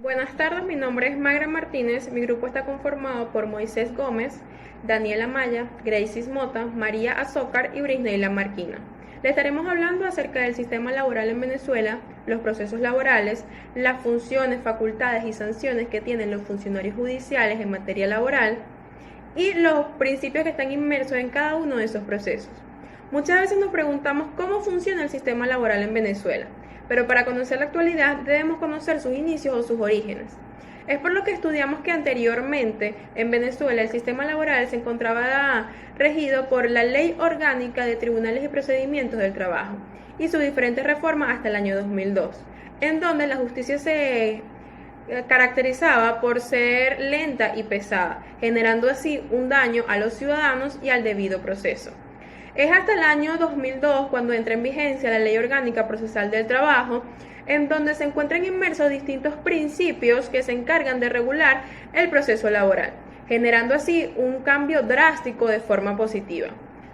Buenas tardes, mi nombre es Magra Martínez. Mi grupo está conformado por Moisés Gómez, Daniela Maya, Gracie Mota, María Azócar y Brisneila Marquina. Le estaremos hablando acerca del sistema laboral en Venezuela, los procesos laborales, las funciones, facultades y sanciones que tienen los funcionarios judiciales en materia laboral y los principios que están inmersos en cada uno de esos procesos. Muchas veces nos preguntamos cómo funciona el sistema laboral en Venezuela, pero para conocer la actualidad debemos conocer sus inicios o sus orígenes. Es por lo que estudiamos que anteriormente en Venezuela el sistema laboral se encontraba regido por la Ley Orgánica de Tribunales y Procedimientos del Trabajo y sus diferentes reformas hasta el año 2002, en donde la justicia se caracterizaba por ser lenta y pesada, generando así un daño a los ciudadanos y al debido proceso. Es hasta el año 2002 cuando entra en vigencia la Ley Orgánica Procesal del Trabajo, en donde se encuentran inmersos distintos principios que se encargan de regular el proceso laboral, generando así un cambio drástico de forma positiva.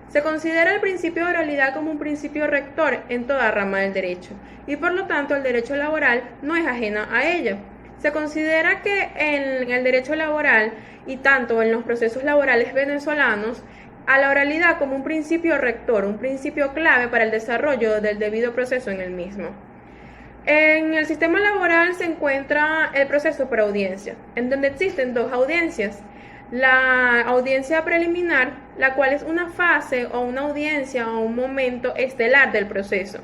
Se considera el principio de oralidad como un principio rector en toda rama del derecho, y por lo tanto el derecho laboral no es ajeno a ella. Se considera que en el derecho laboral y tanto en los procesos laborales venezolanos, a la oralidad como un principio rector, un principio clave para el desarrollo del debido proceso en el mismo. En el sistema laboral se encuentra el proceso por audiencia, en donde existen dos audiencias. La audiencia preliminar, la cual es una fase o una audiencia o un momento estelar del proceso,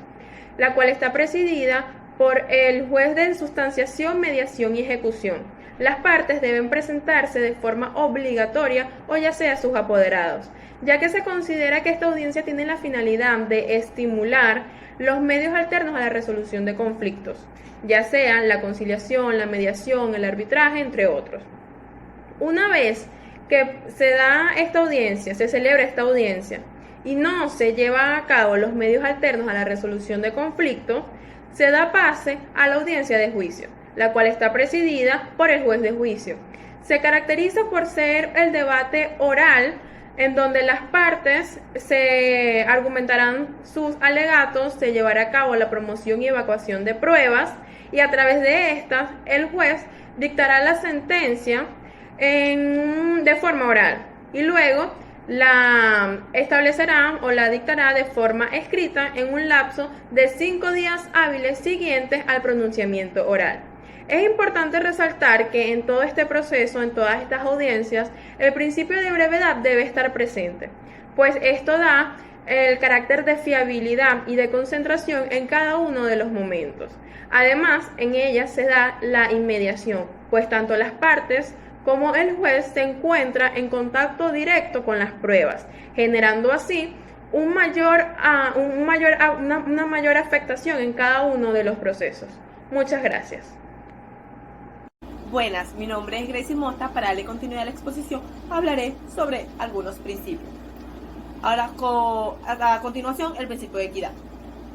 la cual está presidida por el juez de sustanciación, mediación y ejecución. Las partes deben presentarse de forma obligatoria o ya sea sus apoderados, ya que se considera que esta audiencia tiene la finalidad de estimular los medios alternos a la resolución de conflictos, ya sean la conciliación, la mediación, el arbitraje, entre otros. Una vez que se da esta audiencia, se celebra esta audiencia y no se llevan a cabo los medios alternos a la resolución de conflictos, se da pase a la audiencia de juicio, la cual está presidida por el juez de juicio. Se caracteriza por ser el debate oral, en donde las partes se argumentarán sus alegatos, se llevará a cabo la promoción y evacuación de pruebas, y a través de estas el juez dictará la sentencia de forma oral, y luego la establecerá o la dictará de forma escrita en un lapso de 5 días hábiles siguientes al pronunciamiento oral. Es importante resaltar que en todo este proceso, en todas estas audiencias, el principio de brevedad debe estar presente, pues esto da el carácter de fiabilidad y de concentración en cada uno de los momentos. Además, en ellas se da la inmediación, pues tanto las partes como el juez se encuentra en contacto directo con las pruebas, generando así una mayor afectación en cada uno de los procesos. Muchas gracias. Buenas, mi nombre es Gracie Mota. Para darle continuidad a la exposición, hablaré sobre algunos principios. Ahora, a continuación, el principio de equidad.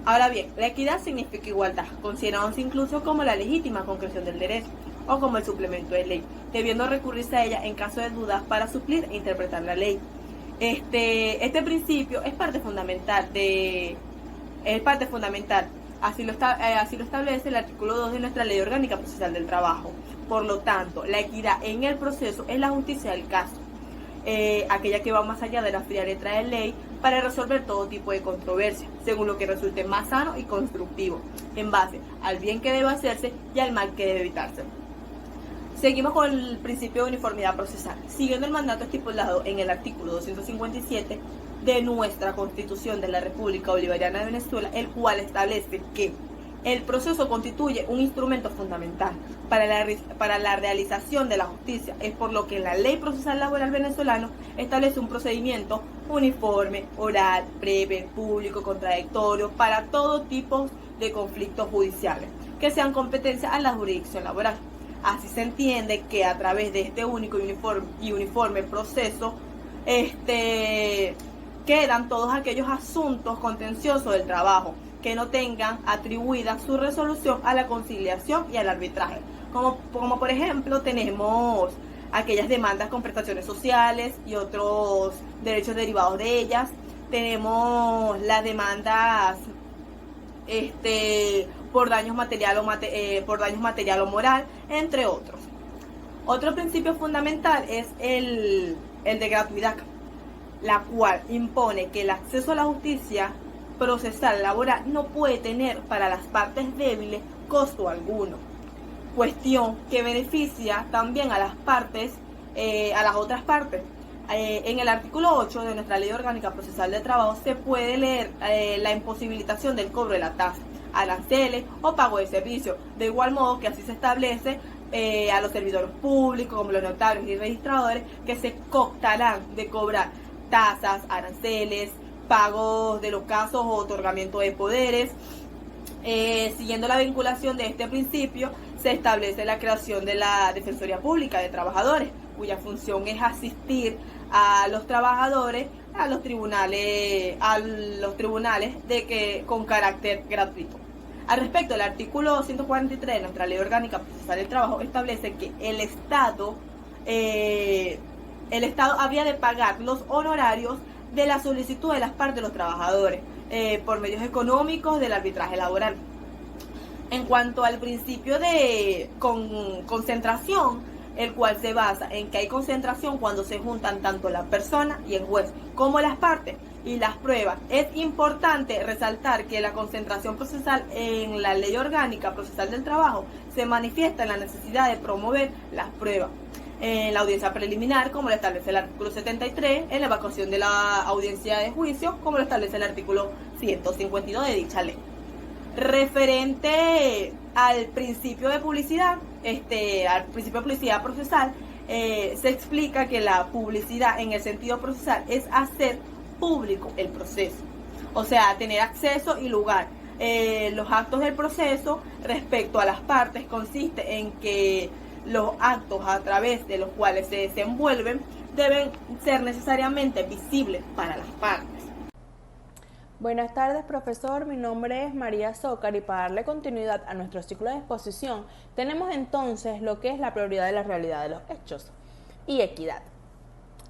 Ahora bien, la equidad significa igualdad, considerándose incluso como la legítima concreción del derecho o como el suplemento de ley, debiendo recurrirse a ella en caso de dudas para suplir e interpretar la ley. Este principio es parte fundamental. Así lo establece el artículo 2 de nuestra Ley Orgánica Procesal del Trabajo. Por lo tanto, la equidad en el proceso es la justicia del caso, aquella que va más allá de la fría letra de ley para resolver todo tipo de controversia, según lo que resulte más sano y constructivo, en base al bien que debe hacerse y al mal que debe evitarse. Seguimos con el principio de uniformidad procesal, siguiendo el mandato estipulado en el artículo 257 de nuestra Constitución de la República Bolivariana de Venezuela, el cual establece que el proceso constituye un instrumento fundamental para la realización de la justicia. Es por lo que la Ley Procesal Laboral venezolana establece un procedimiento uniforme, oral, breve, público, contradictorio para todo tipo de conflictos judiciales que sean competencia a la jurisdicción laboral. Así se entiende que a través de este único y uniforme proceso quedan todos aquellos asuntos contenciosos del trabajo que no tengan atribuida su resolución a la conciliación y al arbitraje. Como por ejemplo tenemos aquellas demandas con prestaciones sociales y otros derechos derivados de ellas. Tenemos las demandas por daños material o moral, entre otros. Otro principio fundamental es el de gratuidad, la cual impone que el acceso a la justicia procesal laboral no puede tener para las partes débiles costo alguno, cuestión que beneficia también a las partes, a las otras partes. En el artículo 8 de nuestra Ley Orgánica Procesal del Trabajo se puede leer la imposibilitación del cobro de la tasa, aranceles o pago de servicios, de igual modo que así se establece a los servidores públicos como los notarios y registradores, que se cooptarán de cobrar tasas, aranceles, pagos de los casos o otorgamiento de poderes. Siguiendo la vinculación de este principio, se establece la creación de la Defensoría Pública de Trabajadores, cuya función es asistir a los trabajadores a los tribunales con carácter gratuito. Al respecto, el artículo 143 de nuestra Ley Orgánica Procesal del Trabajo establece que el Estado habría de pagar los honorarios de la solicitud de las partes de los trabajadores por medios económicos del arbitraje laboral. En cuanto al principio de concentración, el cual se basa en que hay concentración cuando se juntan tanto la persona y el juez como las partes y las pruebas. Es importante resaltar que la concentración procesal en la Ley Orgánica Procesal del Trabajo se manifiesta en la necesidad de promover las pruebas en la audiencia preliminar, como lo establece el artículo 73, en la evacuación de la audiencia de juicio, como lo establece el artículo 152 de dicha ley. Referente al principio de publicidad, al principio de publicidad procesal, se explica que la publicidad en el sentido procesal es hacer público el proceso, o sea, tener acceso y lugar. Los actos del proceso respecto a las partes consiste en que los actos a través de los cuales se desenvuelven deben ser necesariamente visibles para las partes. Buenas tardes, profesor. Mi nombre es María Azócar y para darle continuidad a nuestro ciclo de exposición tenemos entonces lo que es la prioridad de la realidad de los hechos y equidad.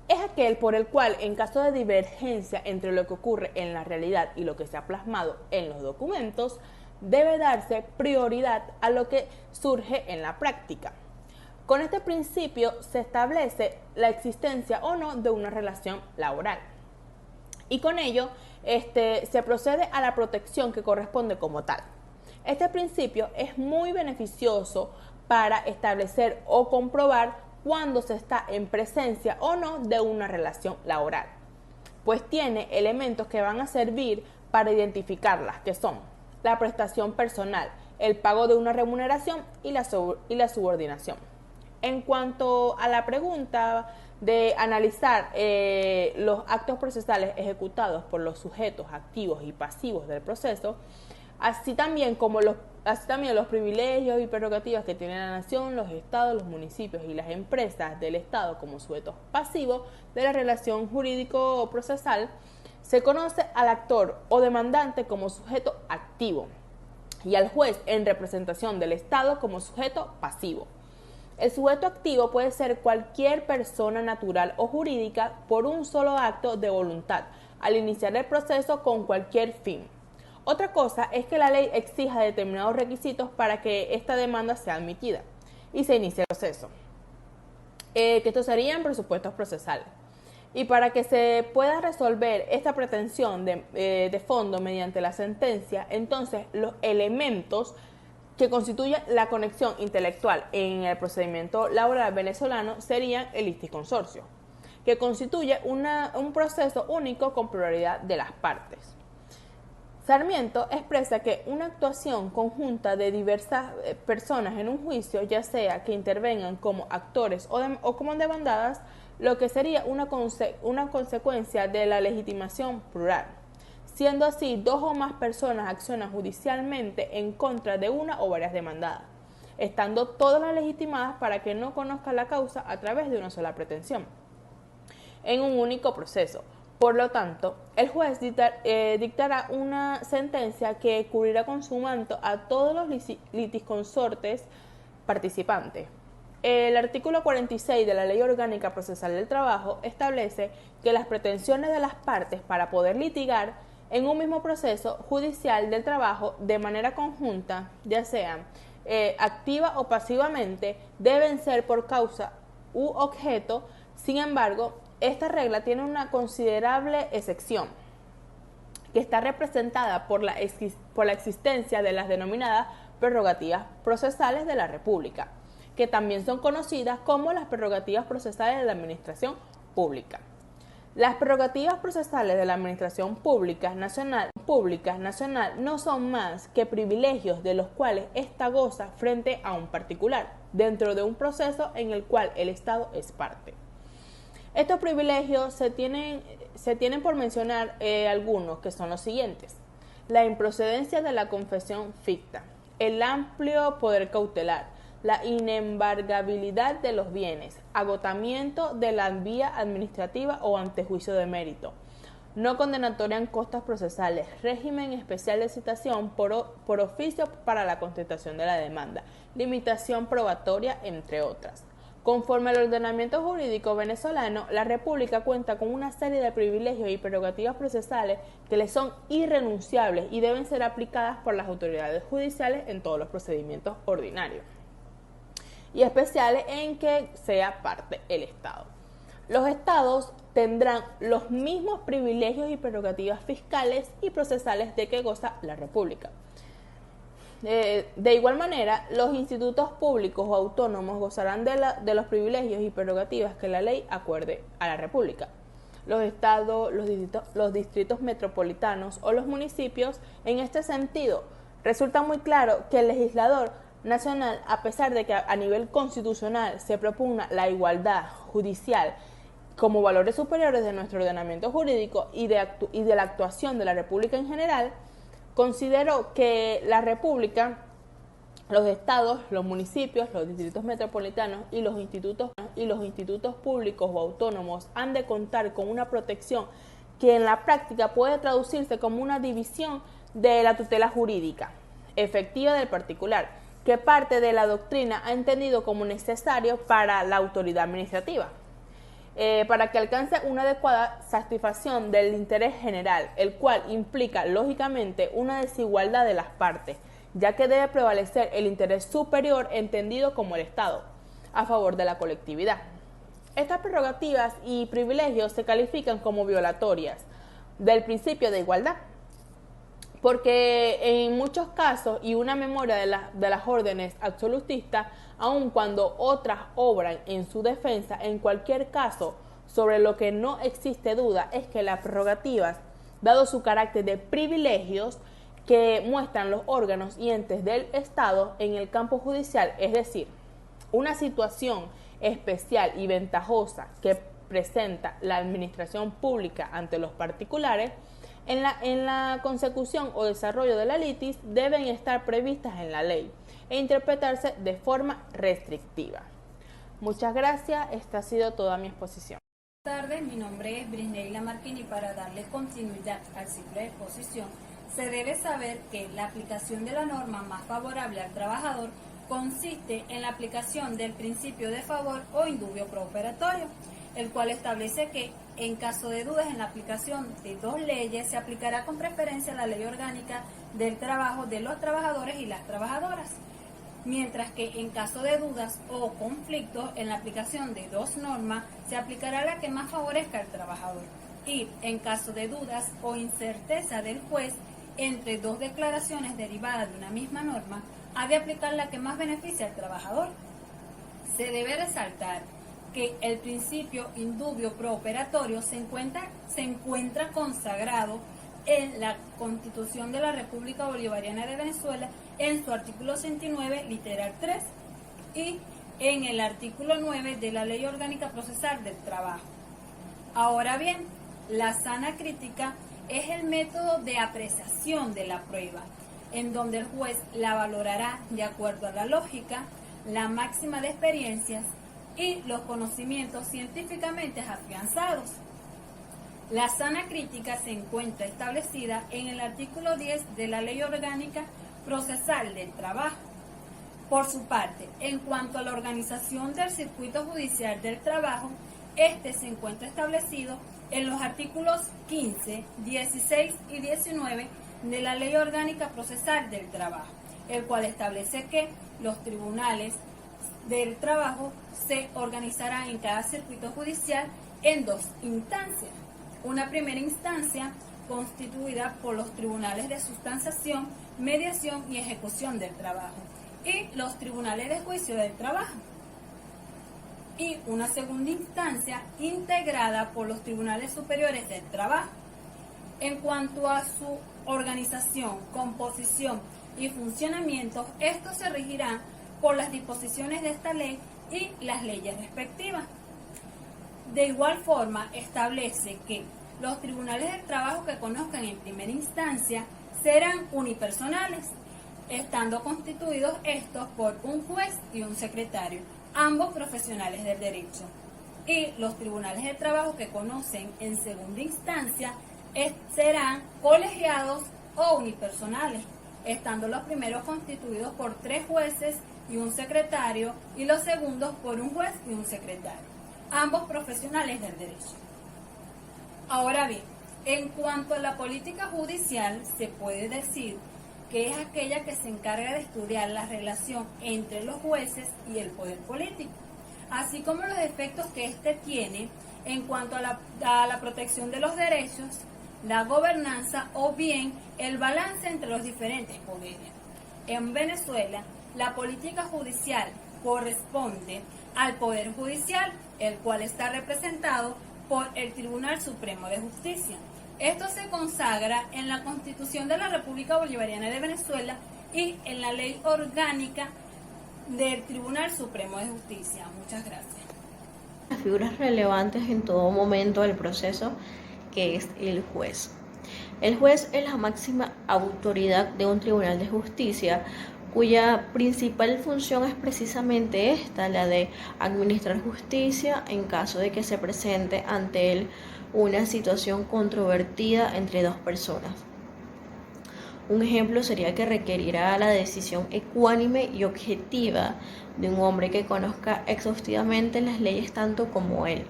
Es aquel por el cual, en caso de divergencia entre lo que ocurre en la realidad y lo que se ha plasmado en los documentos, debe darse prioridad a lo que surge en la práctica. Con este principio se establece la existencia o no de una relación laboral. Y con ello se procede a la protección que corresponde como tal. Este principio es muy beneficioso para establecer o comprobar cuando se está en presencia o no de una relación laboral, pues tiene elementos que van a servir para identificarlas, que son la prestación personal, el pago de una remuneración y la subordinación. En cuanto a la pregunta de analizar los actos procesales ejecutados por los sujetos activos y pasivos del proceso, así también los privilegios y prerrogativas que tiene la nación, los estados, los municipios y las empresas del estado como sujetos pasivos de la relación jurídico-procesal, se conoce al actor o demandante como sujeto activo y al juez en representación del estado como sujeto pasivo. El sujeto activo puede ser cualquier persona natural o jurídica por un solo acto de voluntad, al iniciar el proceso con cualquier fin. Otra cosa es que la ley exija determinados requisitos para que esta demanda sea admitida y se inicie el proceso, que estos serían presupuestos procesales. Y para que se pueda resolver esta pretensión de fondo mediante la sentencia, entonces los elementos que constituyen la conexión intelectual en el procedimiento laboral venezolano serían el litisconsorcio, que constituye un proceso único con pluralidad de las partes. Sarmiento expresa que una actuación conjunta de diversas personas en un juicio, ya sea que intervengan como actores o como demandadas, lo que sería una consecuencia de la legitimación plural. Siendo así, dos o más personas accionan judicialmente en contra de una o varias demandadas, estando todas las legitimadas para que no conozca la causa a través de una sola pretensión, en un único proceso. Por lo tanto, el juez dictará una sentencia que cubrirá con su manto a todos los litisconsortes participantes. El artículo 46 de la Ley Orgánica Procesal del Trabajo establece que las pretensiones de las partes para poder litigar en un mismo proceso judicial del trabajo de manera conjunta, ya sean activa o pasivamente, deben ser por causa u objeto. Sin embargo, esta regla tiene una considerable excepción, que está representada por la existencia de las denominadas prerrogativas procesales de la República, que también son conocidas como las prerrogativas procesales de la Administración Pública. Las prerrogativas procesales de la Administración Pública Nacional no son más que privilegios de los cuales ésta goza frente a un particular, dentro de un proceso en el cual el Estado es parte. Estos privilegios se tienen por mencionar algunos, que son los siguientes: la improcedencia de la confesión ficta, el amplio poder cautelar, la inembargabilidad de los bienes, agotamiento de la vía administrativa o antejuicio de mérito, no condenatoria en costas procesales, régimen especial de citación por oficio para la contestación de la demanda, limitación probatoria, entre otras. Conforme al ordenamiento jurídico venezolano, la República cuenta con una serie de privilegios y prerrogativas procesales que le son irrenunciables y deben ser aplicadas por las autoridades judiciales en todos los procedimientos ordinarios y especiales en que sea parte el Estado. Los Estados tendrán los mismos privilegios y prerrogativas fiscales y procesales de que goza la República. De igual manera, los institutos públicos o autónomos gozarán de los privilegios y prerrogativas que la ley acuerde a la República. Los estados, los distritos metropolitanos o los municipios, en este sentido, resulta muy claro que el legislador nacional, a pesar de que a nivel constitucional se propugna la igualdad judicial como valores superiores de nuestro ordenamiento jurídico y de la actuación de la República en general, consideró que la República, los estados, los municipios, los distritos metropolitanos y los institutos públicos o autónomos han de contar con una protección que en la práctica puede traducirse como una división de la tutela jurídica efectiva del particular, que parte de la doctrina ha entendido como necesario para la autoridad administrativa, para que alcance una adecuada satisfacción del interés general, el cual implica lógicamente una desigualdad de las partes, ya que debe prevalecer el interés superior entendido como el Estado, a favor de la colectividad. Estas prerrogativas y privilegios se califican como violatorias del principio de igualdad, porque en muchos casos, y una memoria de las órdenes absolutistas, aun cuando otras obran en su defensa, en cualquier caso, sobre lo que no existe duda es que las prerrogativas, dado su carácter de privilegios que muestran los órganos y entes del Estado en el campo judicial, es decir, una situación especial y ventajosa que presenta la administración pública ante los particulares, en la consecución o desarrollo de la litis deben estar previstas en la ley e interpretarse de forma restrictiva. Muchas gracias, esta ha sido toda mi exposición. Buenas tardes, mi nombre es Brisneila Marquini y para darle continuidad al ciclo de exposición, se debe saber que la aplicación de la norma más favorable al trabajador consiste en la aplicación del principio de favor o indubio prooperatorio, el cual establece que en caso de dudas en la aplicación de dos leyes se aplicará con preferencia la ley orgánica del trabajo de los trabajadores y las trabajadoras, mientras que en caso de dudas o conflictos en la aplicación de dos normas se aplicará la que más favorezca al trabajador, y en caso de dudas o incerteza del juez entre dos declaraciones derivadas de una misma norma, ha de aplicar la que más beneficia al trabajador. Se debe resaltar que el principio indubio prooperatorio se encuentra consagrado en la Constitución de la República Bolivariana de Venezuela en su artículo 69, literal 3, y en el artículo 9 de la Ley Orgánica Procesal del Trabajo. Ahora bien, la sana crítica es el método de apreciación de la prueba, en donde el juez la valorará de acuerdo a la lógica, la máxima de experiencias y los conocimientos científicamente afianzados. La sana crítica se encuentra establecida en el artículo 10 de la Ley Orgánica Procesal del Trabajo. Por su parte, en cuanto a la organización del circuito judicial del trabajo, este se encuentra establecido en los artículos 15, 16 y 19 de la Ley Orgánica Procesal del Trabajo, el cual establece que los tribunales del trabajo se organizarán en cada circuito judicial en dos instancias. Una primera instancia constituida por los tribunales de sustanciación, mediación y ejecución del trabajo y los tribunales de juicio del trabajo. Y una segunda instancia integrada por los tribunales superiores del trabajo. En cuanto a su organización, composición y funcionamiento, estos se regirán por las disposiciones de esta ley y las leyes respectivas. De igual forma, establece que los tribunales del trabajo que conozcan en primera instancia serán unipersonales, estando constituidos estos por un juez y un secretario, ambos profesionales del derecho. Y los tribunales del trabajo que conocen en segunda instancia serán colegiados o unipersonales, estando los primeros constituidos por 3 jueces y un secretario y los segundos por un juez y un secretario, ambos profesionales del derecho. Ahora bien, en cuanto a la política judicial, se puede decir que es aquella que se encarga de estudiar la relación entre los jueces y el poder político, así como los efectos que éste tiene en cuanto a la protección de los derechos, la gobernanza o bien el balance entre los diferentes poderes. En Venezuela, la política judicial corresponde al Poder Judicial, el cual está representado por el Tribunal Supremo de Justicia. Esto se consagra en la Constitución de la República Bolivariana de Venezuela y en la Ley Orgánica del Tribunal Supremo de Justicia. Muchas gracias. Las figuras relevantes en todo momento del proceso, que es el juez. El juez es la máxima autoridad de un tribunal de justicia, cuya principal función es precisamente esta, la de administrar justicia en caso de que se presente ante él una situación controvertida entre dos personas. Un ejemplo sería que requerirá la decisión ecuánime y objetiva de un hombre que conozca exhaustivamente las leyes tanto como él.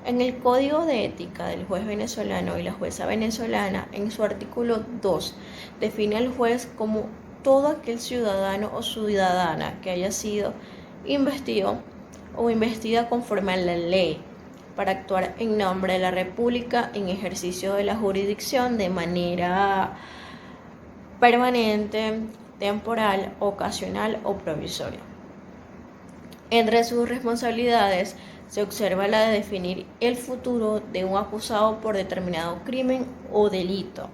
En el Código de Ética del juez venezolano y la jueza venezolana, en su artículo 2, define al juez como todo aquel ciudadano o ciudadana que haya sido investido o investida conforme a la ley para actuar en nombre de la República en ejercicio de la jurisdicción de manera permanente, temporal, ocasional o provisoria. Entre sus responsabilidades se observa la de definir el futuro de un acusado por determinado crimen o delito,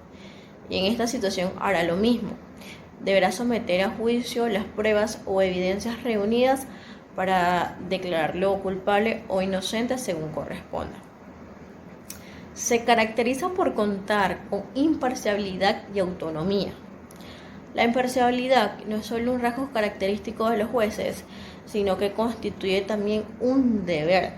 y en esta situación hará lo mismo. Deberá someter a juicio las pruebas o evidencias reunidas para declararlo culpable o inocente según corresponda. Se caracteriza por contar con imparcialidad y autonomía. La imparcialidad no es solo un rasgo característico de los jueces, sino que constituye también un deber.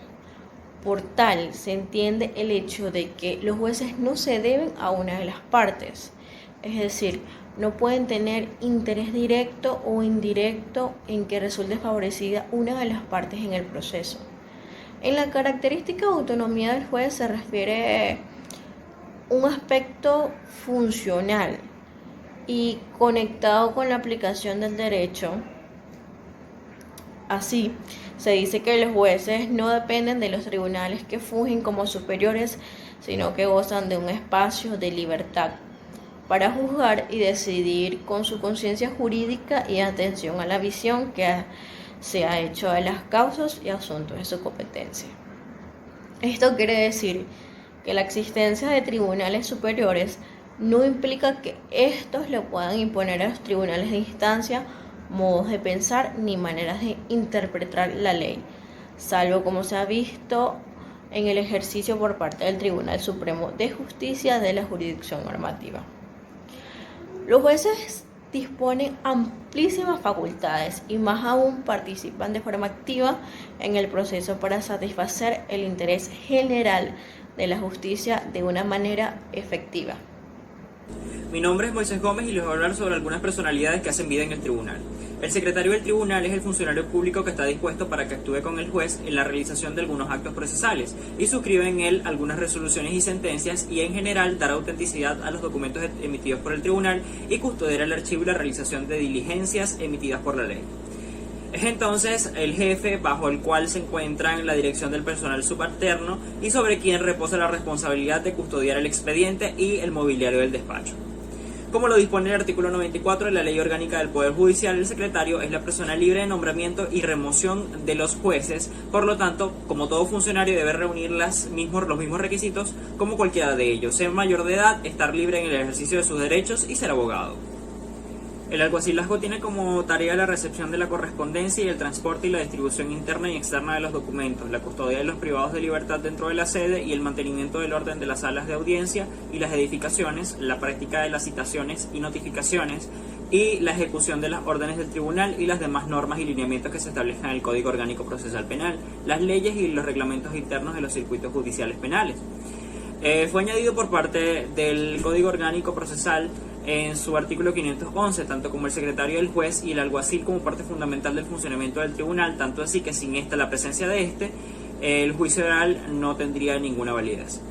Por tal, se entiende el hecho de que los jueces no se deben a una de las partes, es decir, no pueden tener interés directo o indirecto en que resulte favorecida una de las partes en el proceso. En la característica de autonomía del juez se refiere un aspecto funcional y conectado con la aplicación del derecho. Así, se dice que los jueces no dependen de los tribunales que fungen como superiores, sino que gozan de un espacio de libertad para juzgar y decidir con su conciencia jurídica y atención a la visión que se ha hecho de las causas y asuntos de su competencia. Esto quiere decir que la existencia de tribunales superiores no implica que estos le puedan imponer a los tribunales de instancia modos de pensar ni maneras de interpretar la ley, salvo como se ha visto en el ejercicio por parte del Tribunal Supremo de Justicia de la jurisdicción normativa. Los jueces disponen amplísimas facultades y más aún participan de forma activa en el proceso para satisfacer el interés general de la justicia de una manera efectiva. Mi nombre es Moisés Gómez y les voy a hablar sobre algunas personalidades que hacen vida en el tribunal. El secretario del tribunal es el funcionario público que está dispuesto para que actúe con el juez en la realización de algunos actos procesales y suscribe en él algunas resoluciones y sentencias y en general dará autenticidad a los documentos emitidos por el tribunal y custodiará el archivo y la realización de diligencias emitidas por la ley. Es entonces el jefe bajo el cual se encuentra en la dirección del personal subalterno y sobre quien reposa la responsabilidad de custodiar el expediente y el mobiliario del despacho. Como lo dispone el artículo 94 de la Ley Orgánica del Poder Judicial, el secretario es la persona libre de nombramiento y remoción de los jueces, por lo tanto, como todo funcionario debe reunir los mismos requisitos como cualquiera de ellos, ser mayor de edad, estar libre en el ejercicio de sus derechos y ser abogado. El alguacilazgo tiene como tarea la recepción de la correspondencia y el transporte y la distribución interna y externa de los documentos, la custodia de los privados de libertad dentro de la sede y el mantenimiento del orden de las salas de audiencia y las edificaciones, la práctica de las citaciones y notificaciones y la ejecución de las órdenes del tribunal y las demás normas y lineamientos que se establezcan en el Código Orgánico Procesal Penal, las leyes y los reglamentos internos de los circuitos judiciales penales. Fue añadido por parte del Código Orgánico Procesal en su artículo 511, tanto como el secretario del juez y el alguacil como parte fundamental del funcionamiento del tribunal, tanto así que sin la presencia de el juicio oral no tendría ninguna validez.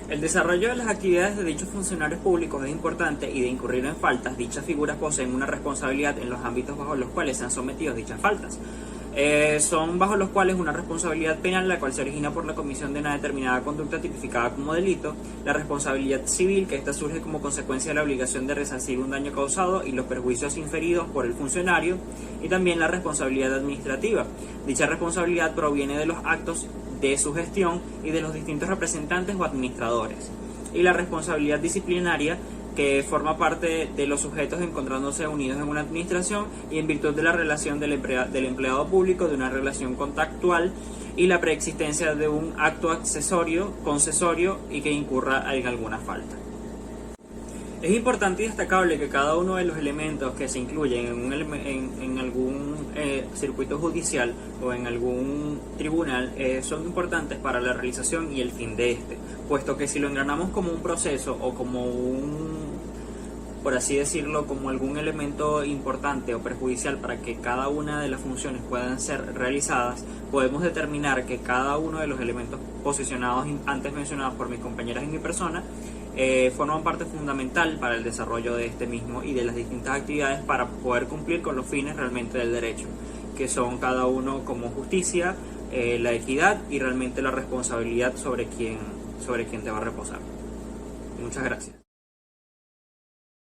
El desarrollo de las actividades de dichos funcionarios públicos es importante y de incurrir en faltas, dichas figuras poseen una responsabilidad en los ámbitos bajo los cuales se han sometido dichas faltas. Son bajo los cuales una responsabilidad penal, la cual se origina por la comisión de una determinada conducta tipificada como delito, la responsabilidad civil, que ésta surge como consecuencia de la obligación de resarcir un daño causado y los perjuicios inferidos por el funcionario, y también la responsabilidad administrativa. Dicha responsabilidad proviene de los actos de su gestión y de los distintos representantes o administradores, y la responsabilidad disciplinaria, que forma parte de los sujetos encontrándose unidos en una administración y en virtud de la relación del empleado público, de una relación contractual y la preexistencia de un acto accesorio, concesorio y que incurra en alguna falta. Es importante y destacable que cada uno de los elementos que se incluyen en algún circuito judicial o en algún tribunal son importantes para la realización y el fin de puesto que si lo engranamos como un proceso o como por así decirlo, como algún elemento importante o perjudicial para que cada una de las funciones puedan ser realizadas, podemos determinar que cada uno de los elementos posicionados antes mencionados por mis compañeras y mi persona forman parte fundamental para el desarrollo de mismo y de las distintas actividades para poder cumplir con los fines realmente del derecho, que son cada uno como justicia, la equidad y realmente la responsabilidad sobre quien te va a reposar. Muchas gracias.